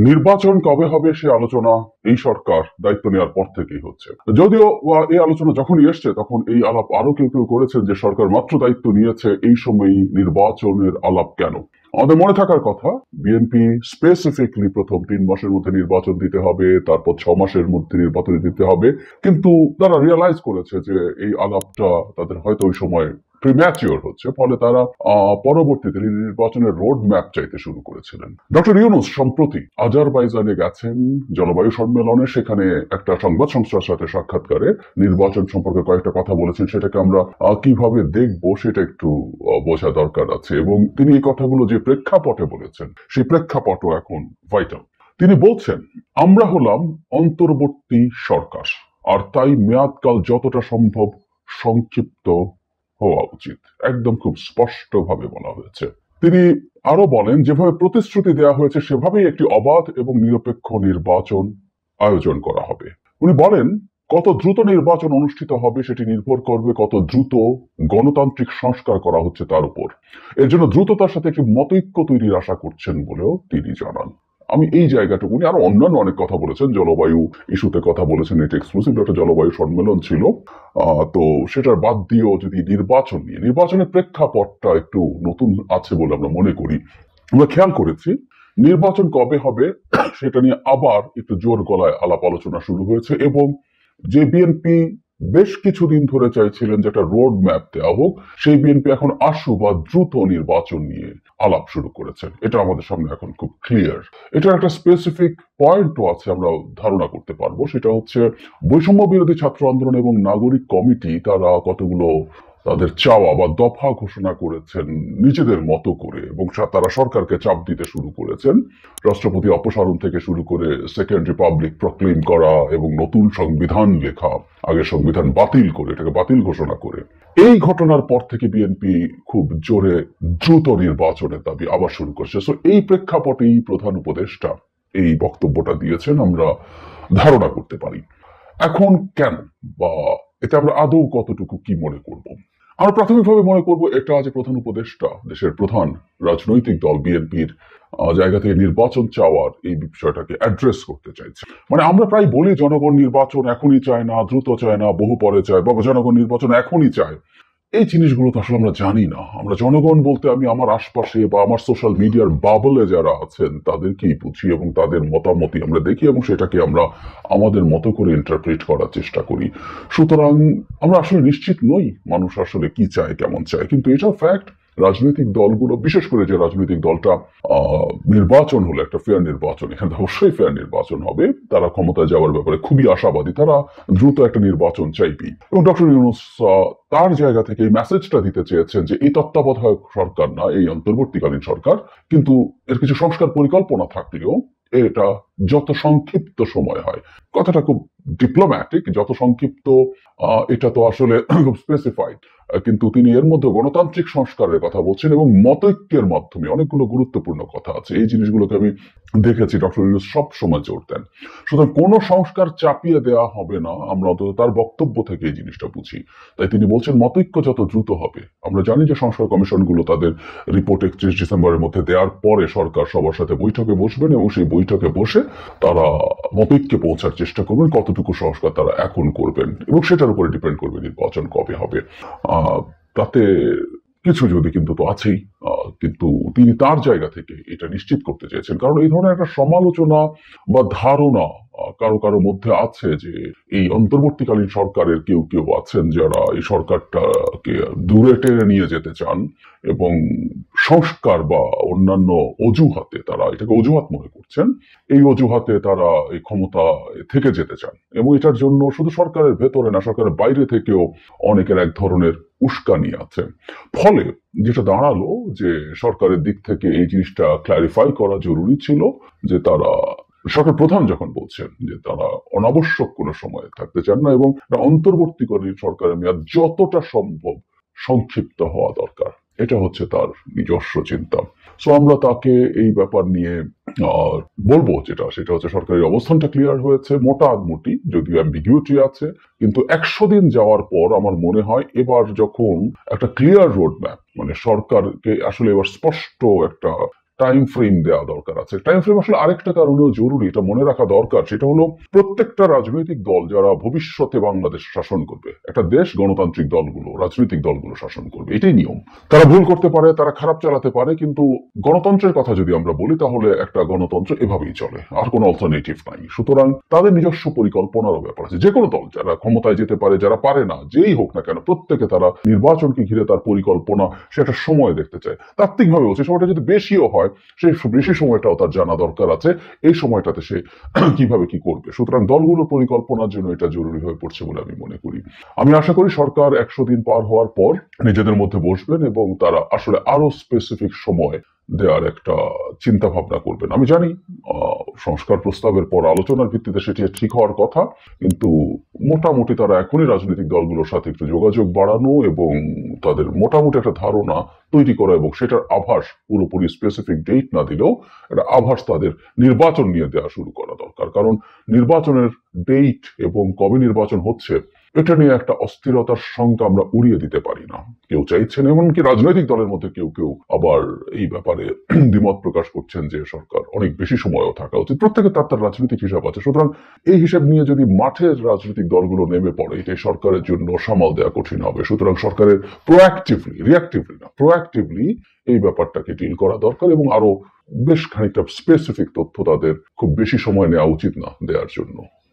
নির্বাচন কবে হবে সে আলোচনা এই সরকার দায়িত্ব নেওয়ার পর থেকেই হচ্ছে। যদিও এই আলোচনা যখনই এসছে তখন এই আলাপ আরো কেউ কেউ করেছেন যে সরকার মাত্র দায়িত্ব নিয়েছে, এই সময়ই নির্বাচনের আলাপ কেন? আমাদের মনে থাকার কথা, বিএনপি স্পেসিফিকলি প্রথম 3 মাসের মধ্যে নির্বাচন দিতে হবে, তারপর 6 মাসের মধ্যে নির্বাচন দিতে হবে, কিন্তু তারা রিয়েলাইজ করেছে যে এই আলাপটা তাদের হয়তো ওই সময় প্রিম্যাচিওর হচ্ছে, ফলে তারা পরবর্তীতে নির্বাচনের রোড ম্যাপ চাইতে শুরু করেছিলেন। ডক্টর ইউনূস সম্প্রতি আজারবাইজানে গেছেন জলবায়ু সম্মেলনে, সেখানে একটা সংবাদ সংস্থার সাথে সাক্ষাৎকারে নির্বাচন সম্পর্কে কয়েকটা কথা বলেছেন। সেটাকে আমরা কিভাবে দেখবো সেটা একটু বোঝা দরকার আছে, এবং তিনি এই কথাগুলো যে প্রেক্ষাপটে বলেছেন সেই প্রেক্ষাপটও এখন ভাইটাল। তিনি বলছেন, আমরা হলাম অন্তর্বর্তী সরকার, আর তাই মেয়াদকাল যতটা সম্ভব সংক্ষিপ্ত হওয়া উচিত। একদম খুব স্পষ্ট ভাবে বলা হয়েছে। তিনি আরো বলেন, যেভাবে প্রতিশ্রুতি দেওয়া হয়েছে সেভাবেই একটি অবাধ এবং নিরপেক্ষ নির্বাচন আয়োজন করা হবে। উনি বলেন, কত দ্রুত নির্বাচন অনুষ্ঠিত হবে সেটি নির্ভর করবে কত দ্রুত গণতান্ত্রিক সংস্কার করা হচ্ছে তার উপর। এর জন্য দ্রুততার সাথে একটি মতৈক্য তৈরির আশা করছেন বলেও তিনি জানান। আমি এই জায়গাটুকু উনি আরো অন্যান্য অনেক কথা বলেছেন, জলবায়ু ইস্যুতে কথা বলেছেন, এটা এক্সক্লুসিভ একটা জলবায়ু সম্মেলন ছিল। তো সেটার বাদ দিয়েও যদি নির্বাচনের প্রেক্ষাপটটা একটু নতুন আছে বলে আমরা মনে করি। আমরা খেয়াল করেছি নির্বাচন কবে হবে সেটা নিয়ে আবার একটু জোর গলায় আলাপ আলোচনা শুরু হয়েছে, এবং যে বিএনপি বেশ কিছুদিন ধরে চাইছিলেন যে একটা রোড ম্যাপ দেওয়া হোক, সেই বিএনপি এখন আশু বা দ্রুত নির্বাচন নিয়ে আলাপ শুরু করেছেন। এটা আমাদের সামনে এখন খুব ক্লিয়ার। এটার একটা স্পেসিফিক পয়েন্টও আছে, আমরা ধারণা করতে পারবো। সেটা হচ্ছে বৈষম্য বিরোধী ছাত্র আন্দোলন এবং নাগরিক কমিটি তারা কতগুলো তাদের চাওয়া বা দফা ঘোষণা করেছেন নিজেদের মতো করে, এবং তারা সরকারকে চাপ দিতে শুরু করেছেন। রাষ্ট্রপতি অপসারণ থেকে শুরু করে সেকেন্ড রিপাবলিক প্রক্লেম করা এবং নতুন সংবিধান লেখা, আগে সংবিধান বাতিল করে এটাকে বাতিল ঘোষণা করে। এই ঘটনার পর থেকে বিএনপি খুব জোরে দ্রুত নির্বাচনের দাবি আবার শুরু করছে। সো এই প্রেক্ষাপটেই প্রধান উপদেষ্টা এই বক্তব্যটা দিয়েছেন আমরা ধারণা করতে পারি। এখন কেন, বা এতে আমরা আদৌ কতটুকু কি মনে করব? আমরা প্রাথমিকভাবে মনে করব এটা যে প্রধান উপদেষ্টা দেশের প্রধান রাজনৈতিক দল বিএনপির জায়গা থেকে নির্বাচন চাওয়ার এই বিষয়টাকে অ্যাড্রেস করতে চাইছে। মানে আমরা প্রায় বলি জনগণ নির্বাচন এখনই চায় না, দ্রুত চায় না, বহু পরে চায়, বা জনগণ নির্বাচন এখনই চায়। এই জিনিসগুলো তো আসলে আমরা জানি না। আমরা জনগণ বলতে আমি আমার আশপাশে বা আমার সোশ্যাল মিডিয়ার বাবলে যারা আছেন তাদেরকেই বুঝি, এবং তাদের মতামতই আমরা দেখি, এবং সেটাকে আমরা আমাদের মতো করে ইন্টারপ্রেট করার চেষ্টা করি। সুতরাং আমরা আসলে নিশ্চিত নই মানুষ আসলে কি চায়, কেমন চায়। কিন্তু এটা ফ্যাক্ট, রাজনৈতিক দলগুলো, বিশেষ করে যে রাজনৈতিক দলটা নির্বাচন হলো একটা ফেয়ার নির্বাচন, এখানে অবশ্যই ফেয়ার নির্বাচন হবে, তারা ক্ষমতায় যাওয়ার ব্যাপারে খুবই আশাবাদী, তারা দ্রুত একটা নির্বাচন চাইবেই। এবং ডক্টর ইউনূস তার জায়গা থেকে এই মেসেজটা দিতে চেয়েছেন যে এই তত্ত্বাবধায়ক সরকার না, এই অন্তর্বর্তীকালীন সরকার, কিন্তু এর কিছু সংস্কার পরিকল্পনা থাকলেও এটা যত সংক্ষিপ্ত সময় হয়, কথাটা খুব ডিপ্লোম্যাটিক, যত সংক্ষিপ্ত, এটা তো আসলে খুব স্পেসিফাইড, কিন্তু তিনি এর মধ্যে গণতান্ত্রিক সংস্কারের কথা বলছেন এবং মতৈক্যের মাধ্যমে অনেকগুলো গুরুত্বপূর্ণ কথা আছে। এই জিনিসগুলোকে আমি দেখেছি ডক্টর ইউনূস সব সময় জোর দেন। সুতরাং কোনো সংস্কার চাপিয়ে দেওয়া হবে না, আমরা অন্তত তার বক্তব্য থেকে এই জিনিসটা বুঝি। তাই তিনি বলছেন মতৈক্য যত দ্রুত হবে। আমরা জানি যে সংস্কার কমিশনগুলো তাদের রিপোর্ট 31 ডিসেম্বরের মধ্যে দেওয়ার পরে সরকার সবার সাথে বৈঠকে বসবেন, এবং সেই বৈঠকে বসে তারা মতৈক্যে পৌঁছার চেষ্টা করবেন কতটুকু সংস্কার তারা এখন করবেন, এবং সেটার উপরে ডিপেন্ড করবে নির্বাচন কবে হবে। তাতে কিছু যদি কিন্তু তো আছেই, কিন্তু তিনি তার জায়গা থেকে এটা নিশ্চিত করতে চেয়েছেন, কারণ এই ধরনের একটা সমালোচনা বা ধারণা কারো কারো মধ্যে আছে যে এই অন্তর্বর্তীকালীন সরকারের কেউ কেউ আছেন যারা এই সরকারটাকে দূরে টেনে নিয়ে যেতে চান, এবং সংস্কার বা অন্যান্য অজুহাতে তারা এটাকে অজুহাত মনে করছেন, এই অজুহাতে তারা এই ক্ষমতা থেকে যেতে চান, এবং এটার জন্য শুধু সরকারের ভেতরে না, সরকারের বাইরে থেকেও অনেকের এক ধরনের উস্কানি আছে। ফলে যেটা দাঁড়ালো যে সরকারের দিক থেকে এই জিনিসটা ক্ল্যারিফাই করা জরুরি ছিল যে তারা, সরকার প্রধান যখন বলছেন যে তারা অনাবশ্যক কোনো সময় থাকতে চান না, এবং অন্তর্বর্তীকালীন সরকারের মেয়াদ যতটা সম্ভব সংক্ষিপ্ত হওয়া দরকার, এটা হচ্ছে তার নিজস্ব চিন্তা। সো আমরা তাকে এই ব্যাপার নিয়ে বলবো সেটা হচ্ছে সরকারের অবস্থানটা ক্লিয়ার হয়েছে মোটামুটি, যদিও অ্যাম্বিগুইটি আছে, কিন্তু 100 দিন যাওয়ার পর আমার মনে হয় এবার যখন একটা ক্লিয়ার রোড ম্যাপ, মানে সরকারকে আসলে এবার স্পষ্ট একটা টাইম ফ্রেম দেওয়া দরকার আছে। টাইম ফ্রেম আসলে আরেকটা কারণেও জরুরি, এটা মনে রাখা দরকার, সেটা হলো প্রত্যেকটা রাজনৈতিক দল যারা ভবিষ্যতে বাংলাদেশ শাসন করবে, একটা দেশ গণতান্ত্রিক দলগুলো, রাজনৈতিক দলগুলো শাসন করবে, এটাই নিয়ম। তারা ভুল করতে পারে, তারা খারাপ চালাতে পারে, কিন্তু গণতন্ত্রের কথা যদি আমরা বলি তাহলে একটা গণতন্ত্র এভাবেই চলে, আর কোনো অল্টারনেটিভ নাই। সুতরাং তাদের নিজস্ব পরিকল্পনারও ব্যাপার আছে। যে কোনো দল যারা ক্ষমতায় যেতে পারে, যারা পারে না, যেই হোক না কেন, প্রত্যেকে তারা নির্বাচনকে ঘিরে তার পরিকল্পনা, সেটা সময় দেখতে চায়। তাত্ত্বিকভাবে বলছে সময়টা যদি বেশিও হয়, সেই বেশি সময়টাও তার জানা দরকার আছে এই সময়টাতে সে কিভাবে কি করবে। সুতরাং দলগুলোর পরিকল্পনার জন্য এটা জরুরি হয়ে পড়ছে বলে আমি মনে করি। আমি আশা করি সরকার 100 দিন পার হওয়ার পর নিজেদের মধ্যে বসবেন এবং তারা আসলে আরো স্পেসিফিক সময় দেওয়ার একটা চিন্তা ভাবনা করবেন। আমি জানি সংস্কার প্রস্তাবের পর আলোচনার ভিত্তিতে সেটি ঠিক হওয়ার কথা, কিন্তু মোটামুটি তারা এখনই রাজনৈতিক দলগুলোর সাথে একটু যোগাযোগ বাড়ানো এবং তাদের মোটামুটি একটা ধারণা তৈরি করা, এবং সেটার আভাস পুরোপুরি স্পেসিফিক ডেট না দিলেও একটা আভাস তাদের নির্বাচন নিয়ে দেওয়া শুরু করা দরকার। কারণ নির্বাচনের ডেট এবং কবে নির্বাচন হচ্ছে এটা নিয়ে একটা অস্থিরতার শঙ্কা আমরা উড়িয়ে দিতে পারি না। কেউ চাইছেন, এমনকি রাজনৈতিক দলের মধ্যে কেউ কেউ আবার এই ব্যাপারে দ্বিমত প্রকাশ করছেন যে সরকার অনেক বেশি সময়ও থাকা উচিত। প্রত্যেকে তার তার রাজনৈতিক হিসাব আছে। সুতরাং এই হিসাব নিয়ে যদি মাঠের রাজনৈতিক দলগুলো নেমে পড়ে, এটাই সরকারের জন্য সামাল দেওয়া কঠিন হবে। সুতরাং সরকারের প্রোঅ্যাক্টিভলি, রিঅ্যাক্টিভলি না, প্রোঅ্যাক্টিভলি এই ব্যাপারটাকে ডিল করা দরকার এবং আরো বেশ খানিকটা স্পেসিফিক তথ্য তাদের খুব বেশি সময় নেওয়া উচিত না দেওয়ার জন্য।